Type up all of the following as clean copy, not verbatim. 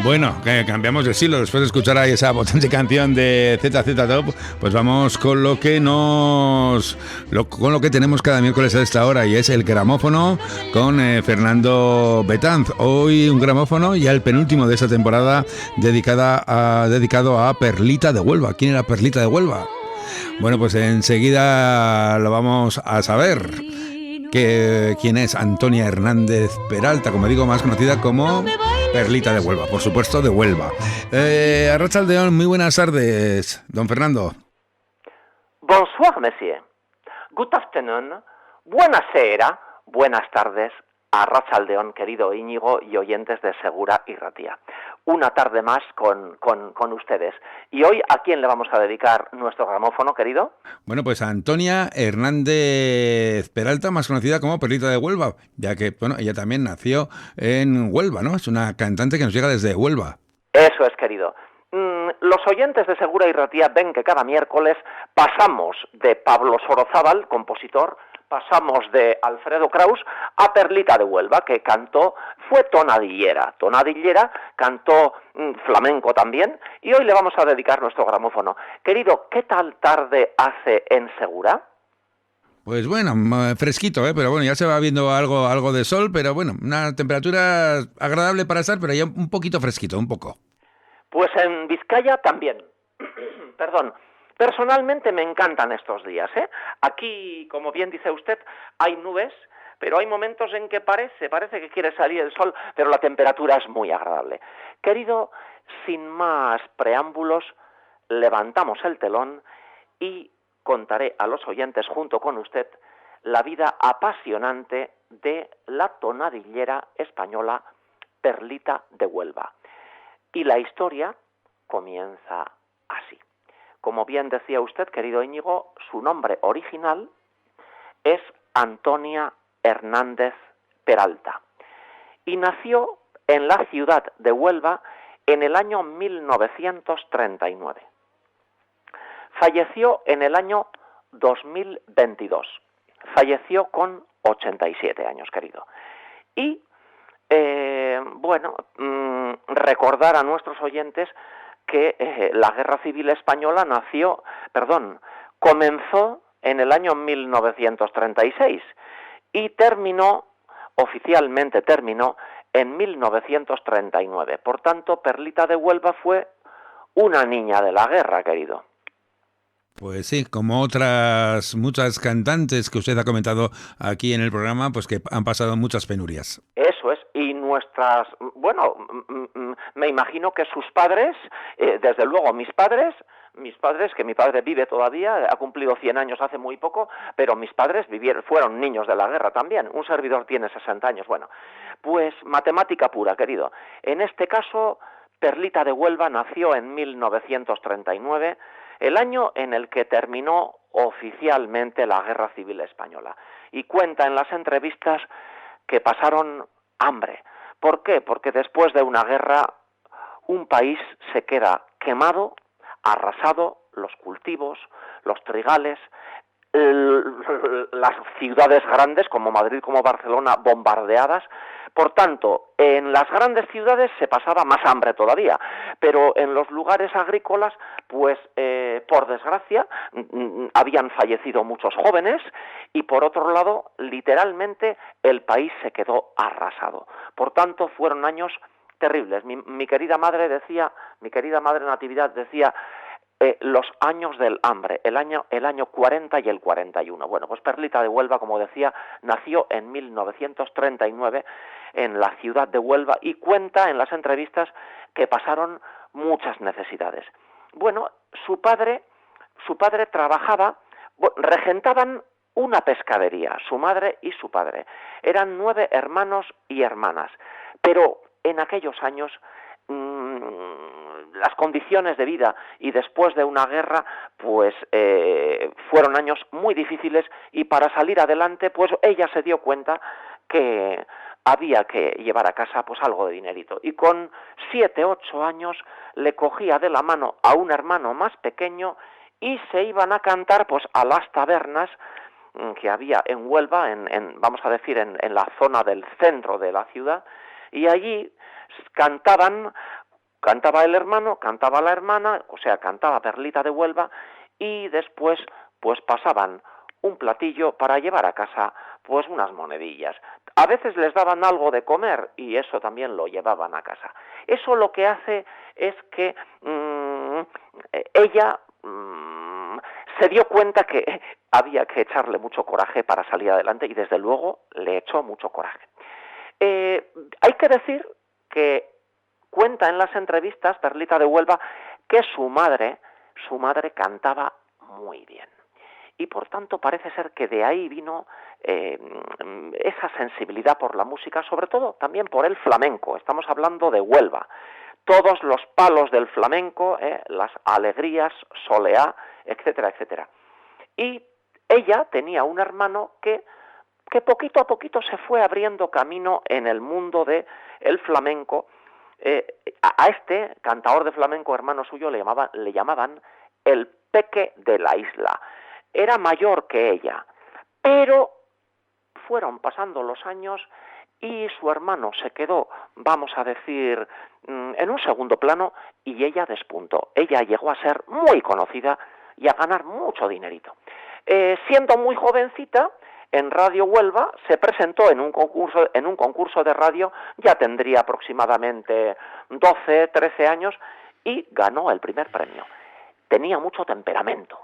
Bueno, que cambiamos de estilo. Después de escuchar ahí esa potente canción de ZZ Top, pues vamos con lo que con lo que tenemos cada miércoles a esta hora, y es el gramófono con Fernando Betanz. Hoy un gramófono, ya el penúltimo de esta temporada, dedicado a Perlita de Huelva. ¿Quién era Perlita de Huelva? Bueno, pues enseguida lo vamos a saber. ¿Quién es Antonia Hernández Peralta? Como digo, más conocida como Perlita de Huelva, por supuesto, de Huelva. Arratsaldeon, muy buenas tardes, don Fernando. Bonsoir, monsieur. Good afternoon. Buenasera, buenas tardes. Arratsaldeon, querido Íñigo y oyentes de Segura y Ratia. Una tarde más con ustedes. ¿Y hoy a quién le vamos a dedicar nuestro gramófono, querido? Bueno, pues a Antonia Hernández Peralta, más conocida como Perlita de Huelva, ya que, bueno, ella también nació en Huelva, ¿no? Es una cantante que nos llega desde Huelva. Eso es, querido. Los oyentes de Segura y Ratia ven que cada miércoles pasamos de Pablo Sorozábal, compositor, pasamos de Alfredo Kraus a Perlita de Huelva, que fue tonadillera, cantó flamenco también, y hoy le vamos a dedicar nuestro gramófono. Querido, ¿qué tal tarde hace en Segura? Pues bueno, fresquito, pero bueno, ya se va viendo algo de sol, pero bueno, una temperatura agradable para estar, pero ya un poquito fresquito, un poco. Pues en Vizcaya también. Perdón. Personalmente me encantan estos días, ¿eh? Aquí, como bien dice usted, hay nubes, pero hay momentos en que parece que quiere salir el sol, pero la temperatura es muy agradable. Querido, sin más preámbulos, levantamos el telón y contaré a los oyentes junto con usted la vida apasionante de la tonadillera española Perlita de Huelva. Y la historia comienza así. Como bien decía usted, querido Íñigo, su nombre original es Antonia Hernández Peralta y nació en la ciudad de Huelva en el año 1939. Falleció en el año 2022. Falleció con 87 años, querido. Y, recordar a nuestros oyentes que la Guerra Civil Española comenzó en el año 1936 y oficialmente terminó en 1939. Por tanto, Perlita de Huelva fue una niña de la guerra, querido. Pues sí, como otras muchas cantantes que usted ha comentado aquí en el programa, pues que han pasado muchas penurias. Eso es, y me imagino que sus padres, desde luego mis padres, que mi padre vive todavía, ha cumplido 100 años hace muy poco, pero mis padres fueron niños de la guerra también. Un servidor tiene 60 años. Bueno, pues matemática pura, querido. En este caso, Perlita de Huelva nació en 1939, el año en el que terminó oficialmente la Guerra Civil Española. Y cuenta en las entrevistas que pasaron hambre. ¿Por qué? Porque después de una guerra, un país se queda quemado, arrasado, los cultivos, los trigales, las ciudades grandes como Madrid, como Barcelona, bombardeadas. Por tanto, en las grandes ciudades se pasaba más hambre todavía, pero en los lugares agrícolas, pues por desgracia, habían fallecido muchos jóvenes y por otro lado, literalmente, el país se quedó arrasado. Por tanto, fueron años terribles. Mi querida madre Natividad decía los años del hambre, el año 40 y el 41. Bueno, pues Perlita de Huelva, como decía, nació en 1939 en la ciudad de Huelva y cuenta en las entrevistas que pasaron muchas necesidades. Bueno, su padre trabajaba, regentaban una pescadería, su madre y su padre. Eran 9 hermanos y hermanas, pero en aquellos años las condiciones de vida y después de una guerra pues fueron años muy difíciles y para salir adelante pues ella se dio cuenta que había que llevar a casa pues algo de dinerito y con 7, 8 años le cogía de la mano a un hermano más pequeño y se iban a cantar pues a las tabernas que había en Huelva, vamos a decir en la zona del centro de la ciudad, y allí cantaban cantaba el hermano, cantaba la hermana, o sea, cantaba Perlita de Huelva, y después pues pasaban un platillo para llevar a casa pues unas monedillas. A veces les daban algo de comer y eso también lo llevaban a casa. Eso lo que hace es que ella se dio cuenta que había que echarle mucho coraje para salir adelante y desde luego le echó mucho coraje. Hay que decir que cuenta en las entrevistas Perlita de Huelva que su madre cantaba muy bien. Y por tanto parece ser que de ahí vino esa sensibilidad por la música, sobre todo también por el flamenco. Estamos hablando de Huelva. Todos los palos del flamenco, las alegrías, soleá, etcétera, etcétera. Y ella tenía un hermano que poquito a poquito se fue abriendo camino en el mundo del flamenco. A este cantador de flamenco, hermano suyo, le llamaban el Peque de la Isla. Era mayor que ella, pero fueron pasando los años y su hermano se quedó, vamos a decir, en un segundo plano y ella despuntó. Ella llegó a ser muy conocida y a ganar mucho dinerito. Siendo muy jovencita, en Radio Huelva se presentó en un concurso de radio, ya tendría aproximadamente 12, 13 años y ganó el primer premio. Tenía mucho temperamento,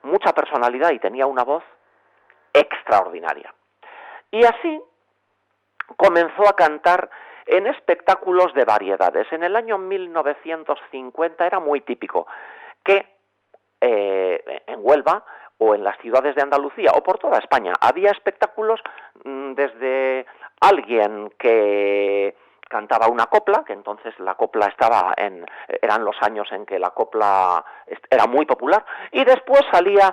mucha personalidad y tenía una voz extraordinaria. Y así comenzó a cantar en espectáculos de variedades. En el año 1950 era muy típico que en Huelva o en las ciudades de Andalucía o por toda España había espectáculos desde alguien que cantaba una copla, que entonces la copla eran los años en que la copla era muy popular, y después salía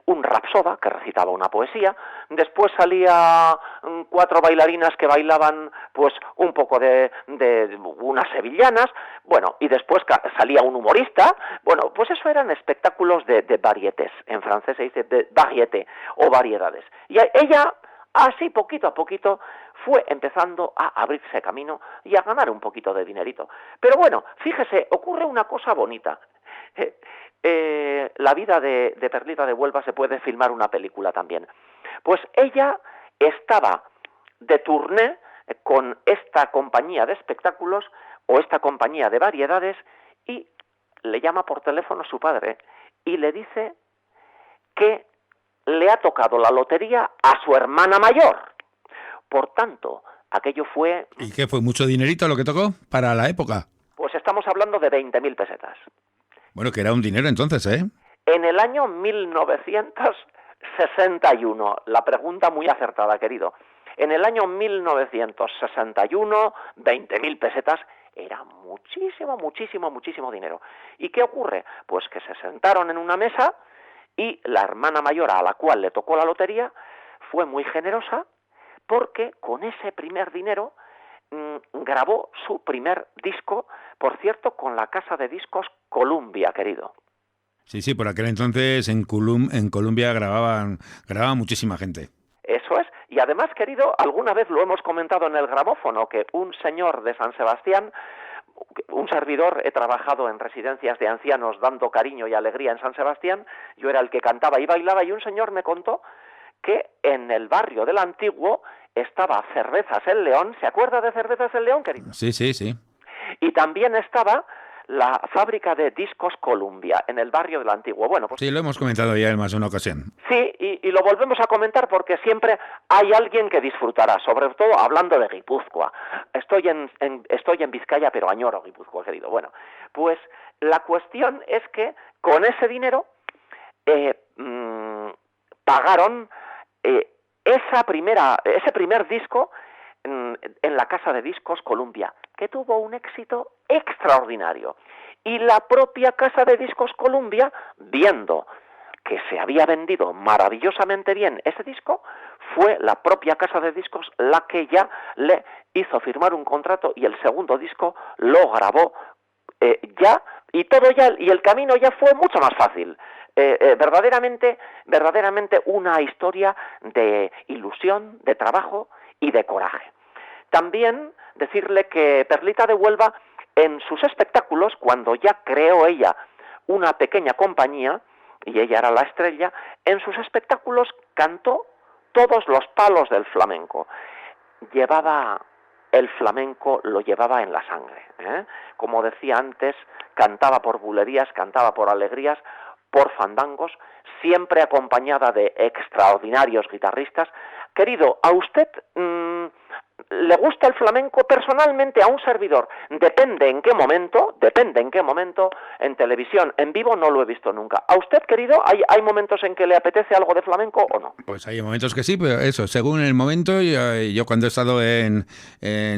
un rapsoda que recitaba una poesía, después salía 4 bailarinas que bailaban pues un poco de unas sevillanas, bueno, y después salía un humorista, bueno, pues eso eran espectáculos de varietés, en francés se dice de variété o variedades, y ella así poquito a poquito fue empezando a abrirse camino y a ganar un poquito de dinerito. Pero bueno, fíjese, ocurre una cosa bonita. La vida de Perlita de Huelva se puede filmar una película también. Pues ella estaba de tourné con esta compañía de espectáculos o esta compañía de variedades y le llama por teléfono su padre y le dice que le ha tocado la lotería a su hermana mayor. Por tanto, aquello fue... ¿Y qué fue? ¿Mucho dinerito lo que tocó para la época? Pues estamos hablando de 20.000 pesetas. Bueno, que era un dinero entonces, ¿eh? En el año 1961, la pregunta muy acertada, querido. En el año 1961, 20.000 pesetas era muchísimo, muchísimo, muchísimo dinero. ¿Y qué ocurre? Pues que se sentaron en una mesa y la hermana mayor a la cual le tocó la lotería fue muy generosa porque con ese primer dinero grabó su primer disco, por cierto, con la casa de discos Columbia, querido. Sí, por aquel entonces en Columbia grababan muchísima gente. Eso es, y además, querido, alguna vez lo hemos comentado en el gramófono, que un señor de San Sebastián, un servidor, he trabajado en residencias de ancianos dando cariño y alegría en San Sebastián, yo era el que cantaba y bailaba, y un señor me contó que en el barrio del Antiguo estaba Cervezas El León. ¿Se acuerda de Cervezas El León, querido? Sí. Y también estaba la fábrica de discos Columbia en el barrio del Antiguo. Bueno, pues sí, lo hemos comentado ya en más de una ocasión. Sí, y lo volvemos a comentar porque siempre hay alguien que disfrutará, sobre todo hablando de Guipúzcoa. Estoy en Vizcaya, pero añoro Guipúzcoa, querido. Bueno, pues la cuestión es que con ese dinero pagaron ese primer disco en la casa de discos Columbia, que tuvo un éxito extraordinario. Y la propia casa de discos Columbia, viendo que se había vendido maravillosamente bien ese disco, fue la propia casa de discos la que ya le hizo firmar un contrato y el segundo disco lo grabó y el camino ya fue mucho más fácil. Verdaderamente una historia de ilusión, de trabajo y de coraje. También decirle que Perlita de Huelva en sus espectáculos, cuando ya creó ella una pequeña compañía, y ella era la estrella, en sus espectáculos cantó todos los palos del flamenco. Llevaba el flamenco, lo llevaba en la sangre, ¿eh? Como decía antes, cantaba por bulerías, cantaba por alegrías, por fandangos, siempre acompañada de extraordinarios guitarristas. Querido, ¿a usted le gusta el flamenco? Personalmente, a un servidor, depende en qué momento, en televisión, en vivo no lo he visto nunca. ¿A usted, querido, hay momentos en que le apetece algo de flamenco o no? Pues hay momentos que sí, pero eso, según el momento, yo cuando he estado en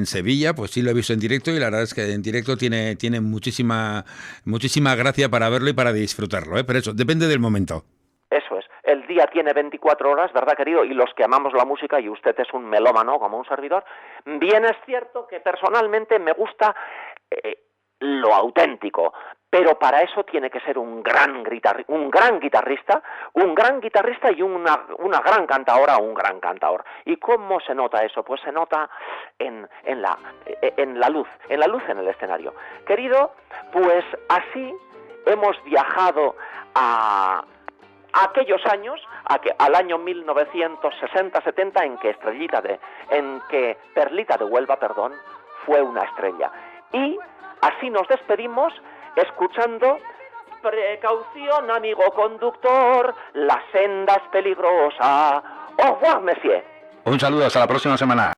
Sevilla, pues sí lo he visto en directo, y la verdad es que en directo tiene muchísima gracia para verlo y para disfrutarlo, ¿eh? Pero eso, depende del momento. Eso es. El día tiene 24 horas, ¿verdad, querido? Y los que amamos la música, y usted es un melómano como un servidor, bien es cierto que personalmente me gusta lo auténtico, pero para eso tiene que ser un gran guitarrista y una gran cantadora o un gran cantador. ¿Y cómo se nota eso? Pues se nota en la luz en el escenario. Querido, pues así hemos viajado a aquellos años, al año 1960-70, en que Perlita de Huelva, fue una estrella. Y así nos despedimos escuchando: precaución, amigo conductor, la senda es peligrosa. Au revoir, monsieur. Un saludo, hasta la próxima semana.